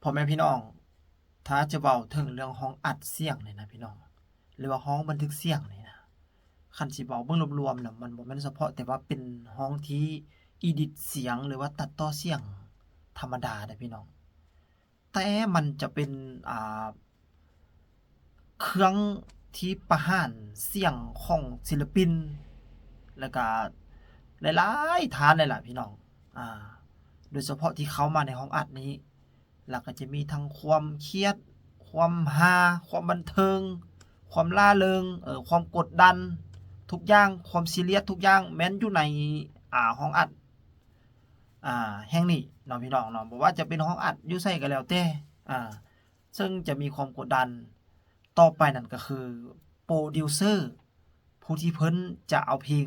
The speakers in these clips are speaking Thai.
อแม่พี่น้องถ้าจะเว้าถึงเรื่องห้องอัดเสียงนี่นะพี่น้องหรือว่าห้องบันทึกเสียงนี่นะคันสิเว้าเบิ่งรวมๆน่ะมันบ่แม่นเฉพาะแต่ว่าเป็นห้องที่ edit เสียงหรือว่าตัดต่อเสียงธรรมดาเด้อพี่น้องแต่มันจะเป็นอ่าเครื่องที่ประหารเสียงของศิลปินแล้วก็หลายๆท่านเลยล่ะพี่น้องอ่าโดยเฉพาะที่เข้ามาในห้องอัดนี้แล้วก็จะมีทั้งความเครียดความฮาความบันเทิงความร่าเริงความกดดันทุกอย่างความซีเรียสทุกอย่างแม้นอยู่ในห้องอัดแห่งนี้เนาะพี่น้องเนาะบ่ว่าจะเป็นห้องอัดอยู่ไสก็แล้วแต่ซึ่งจะมีความกดดันต่อไปนั่นก็คือโปรดิวเซอร์ผู้ที่เพิ่นจะเอาเพลง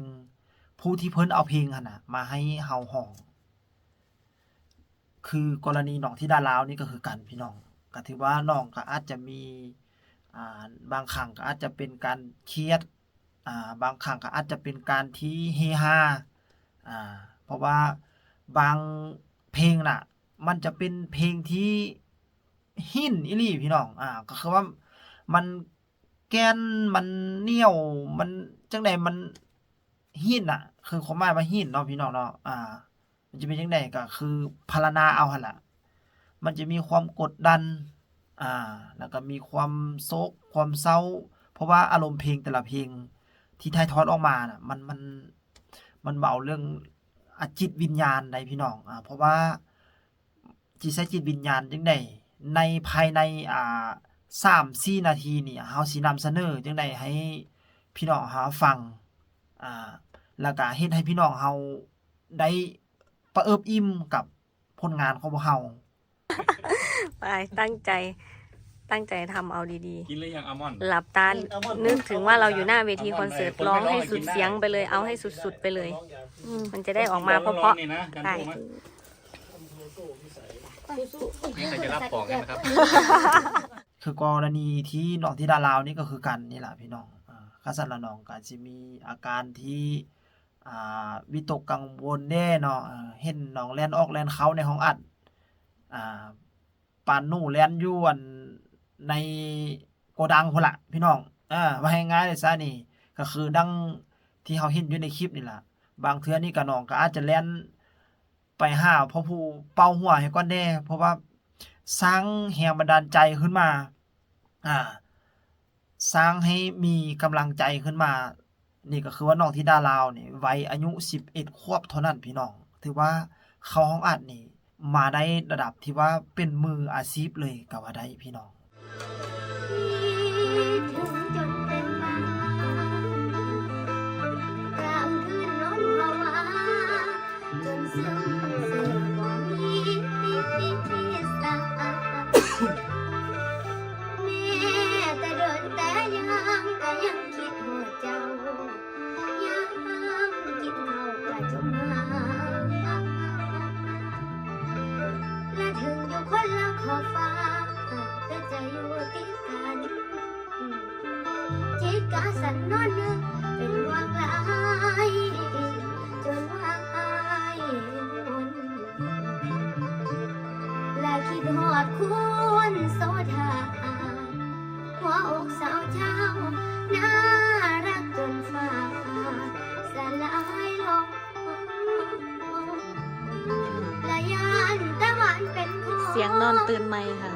ผู้ที่เพิ่นเอาเพลงหั่นน่ะมาให้เฮาร้องคือกรณีน้องธิดาลาวนี่ก็คือกันพี่น้องก็ถือว่าน้องก็อาจจะมีบางครั้งก็อาจจะเป็นการเครียดบางครั้งก็อาจจะเป็นการที่เฮฮาเพราะว่าบางเพลงน่ะมันจะเป็นเพลงที่หินอีหลีพี่น้องก็คือว่ามันแก่นมันเหนียวมันจั่งใดมันหินน่ะคือความหมายว่าหินเนาะพี่น้องเนาะมันจะเป็นจั่งใดก็คือพรรณนาเอาหั่นล่ะมันจะมีความกดดันแล้วก็มีความโศกความเศร้าเพราะว่าอารมณ์เพลงแต่ละเพลงที่ถ่ายทอดออกมาน่ะมันเว้าเรื่องจิตวิญญาณใดพี่น้องเพราะว่าสิใช้จิตวิญญาณจั่งใดในภายใน3-4 นาทีนี่เฮาสินำเสนอจั่งใดให้พี่น้องเฮาฟังแล้วก็เฮ็ดให้พี่น้องเฮาได้ประเอิบอิ่มกับผลงานของพวกเฮาไปตั้งใจทำเอาดีกินหรือยังอัลมอนด์ๆหลับตานึกถึงว่าเราอยู่หน้าเวทีคอนเสิร์ตร้องให้สุดเสียงไปเลยเอาให้สุดๆไปเลยมันจะได้ออกมาเพราะๆใช่นี่ใครจะรับของกันนะครับ คือกรณีที่น้องธิดาลาวนี่ก็คือกันนี่ล่ะพี่น้องคันซั่นแล้วน้องก็สิมีอาการที่วิตกกังวลแน่เนาะเห็นน้องแล่นออกแล่นเข้าในห้องอัดปานหนูแล่นอยู่ในโกดังพุ่นล่ะพี่น้องว่าให้ง่ายเลยซะนี่ก็คือดังที่เฮาเห็นอยู่ในคลิปนี่ล่ะบางเทื่อนี่ก็น้องก็อาจจะแล่นไปหาพ่อผู้เป่าหัวให้ก่อนแน่เพราะว่าสร้างแรงบันดาลใจขึ้นมาสร้างให้มีกำลังใจขึ้นมานี่ก็คือว่าน้องธิดาลาวนี่วัยอายุ11ขวบเท่านั้นพี่น้องถือว่าเข้าห้องอัดนี่มาได้ระดับที่ว่าเป็นมืออาชีพเลยก็ว่าได้พี่น้องสันนอนนึกเป็นวางลายจนวางอายวนและคิดหอดคุณโสธาหัวอกสาวเช้าน่ารักจนฟ้าสลายลงและยานตะวันเป็นของเสียงนอนตื่นไหมค่ะ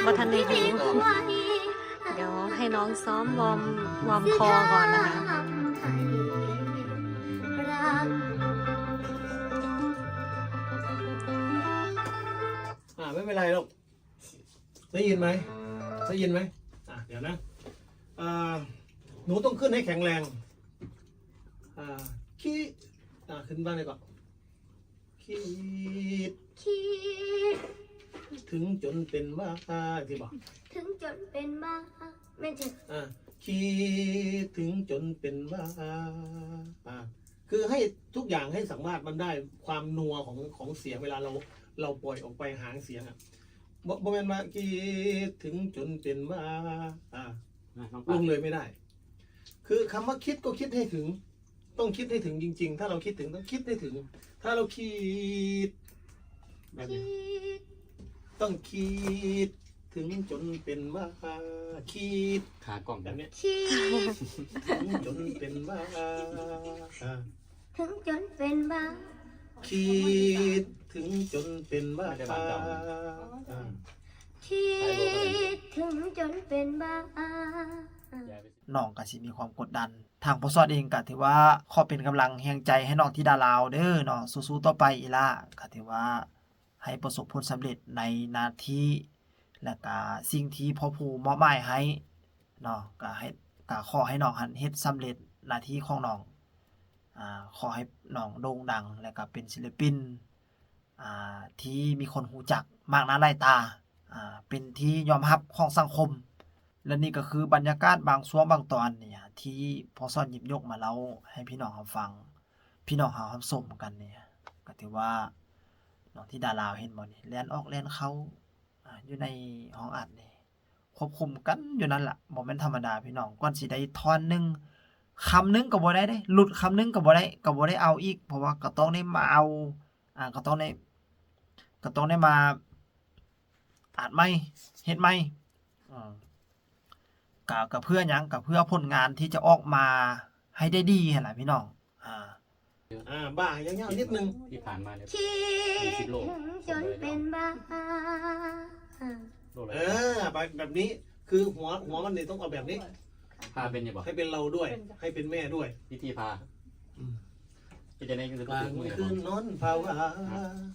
บ่ทันได้อยู่เดี๋ยวให้น้องซ้อมวอร์มคอก่อนนะคะไม่เป็นไรหรอกได้ยินไหมเดี๋ยวนะหนูต้องขึ้นให้แข็งแรงขี้ขึ้นบ้านเลยก่อนคิดถึงจนเป็นบ้าที่บอกถึงจนเป็นบ้าไม่ใช่คิดถึงจนเป็นบ้าคือให้ทุกอย่างให้สามารถมันได้ความนัวของเสียงเวลาเราปล่อยออกไปหางเสียงบ่แม่นว่าคิดถึงจนเป็นบ้าลงเลยไม่ได้คือคำว่าคิดก็คิดให้ถึงต้องคิดให้ถึงจริงๆถ้าเราคิดถึงต้องคิดให้ถึงถ้าเราคิดแบบนี้ ต้องคิดถึงจนเป็นว่าคิด ขากล่อง แบบเนี้ย คิด ถึงจนเป็นว่า ถึงจนเป็นบ้า คิดถึงจนเป็นว่า คิดถึงจนเป็นบ้า น้องก็สิมีความกดดัน ทางพอซอดเองก็ถือว่าขอเป็นกำลังแห่งใจให้น้องธิดาลาวเด้อเนาะสู้ๆต่อไปอีหล่าก็ถือว่าให้ประสบผลสำเร็จในหน้าที่และก็สิ่งที่พ่อผู้มอบหมายให้เนาะก็ขอให้น้องหันเฮ็ดสำเร็จหน้าที่ของน้องขอให้น้องโด่งดังและก็เป็นศิลปินที่มีคนรู้จักมากหน้าหลายตาเป็นที่ยอมรับของสังคม และนี่ก็คือบรรยากาศบางช่วงบางตอนเนี่ยที่พอซ่อนหยิบยกมาเล่าให้พี่น้องเราฟัง พี่น้องเรารับชมกันเนี่ยก็ถือว่าน้องที่ดาลาวเห็นบ่นี่แล่นออกแล่นเข้าอยู่ในห้องอัดนี่ควบคุมกันอยู่นั่นล่ะบ่แม่นธรรมดาพี่น้องก่อนสิได้ท่อนหนึงคำหนึงก็บ่ได้เด้หลุดคำหนึงก็บ่ได้เอาอีกเพราะว่าก็ต้องได้มาเอาก็ต้องได้มาอัดใหม่เฮ็ดใหม่ก็เพื่อหยังก็เพื่อผลงานที่จะออกมาให้ได้ดีหั่นล่ะพี่น้องบ้าอย่างเงี้ยนิดนึง ที่ผ่านมาเนี่ย คิดถึงจนเป็นบ้า โลกเลย แบบนี้คือหัวมันเนี่ยต้องเอาแบบนี้ พาเป็นยังบ่ ให้เป็นเราด้วย ให้เป็นแม่ด้วย พิธีพาที่จะได้คือก ลาง มือ คืนนอนภาวะ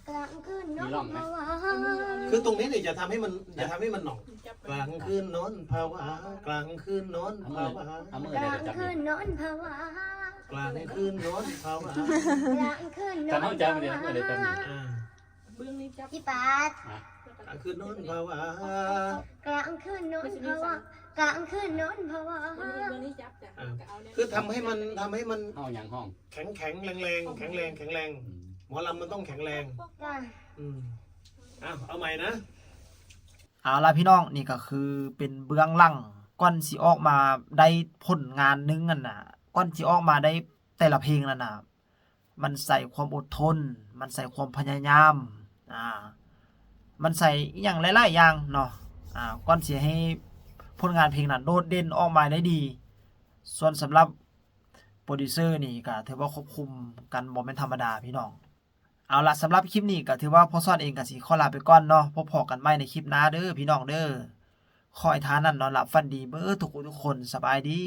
กลางคืนนอนภาวะ คือตรงนี้เนี่ยจะทำให้มันหน่องกลางคืนนอนภาวะกลางคืนนอนภาวะ เอามือก ลา เดี๋ยว ง จับ คืนนอนภาวะ กลางคืนนอนภาวะ กลางคืนนอน จับเอาจับเดี๋ยวมือเดี๋ยวจับ พี่ปาด กลางคืนนอนภาวะ กลางคืนนอนภาวะกลางคืนนอนภาวะ คือทำให้มัน ห้องอย่างห้อง แข็งแรงหมอลำมันต้องแข็งแรง จ้ะ เอาใหม่นะ เอาล่ะพี่น้องนี่ก็คือเป็นเบื้องหลังก่อนสิออกมาได้ผลงานหนึงนั่นน่ะก่อนสิออกมาได้แต่ละเพลงนั่นน่ะมันใส่ความอดทนมันใส่ความพยายามมันใส่อหย่างหลายๆอย่างเนาะก่อนสิให้ผลงานเพลงนั้นโดดเด่นออกมาได้ดีส่วนสำหรับโปรดิวเซอร์นี่ก็ถือว่าควบคุมกันบ่แม่นธรรมดาพี่น้องเอาล่ะสำหรับคลิปนี้ก็ถือว่าพอซ่อนเองก็สิขอลาไปก่อนเนาะพบพอกันใหม่ในคลิปหน้าเด้อพี่น้องเด้อขอให้ทานนั้นนอนหลับฝันดีเบ้อทุกคนสบายดี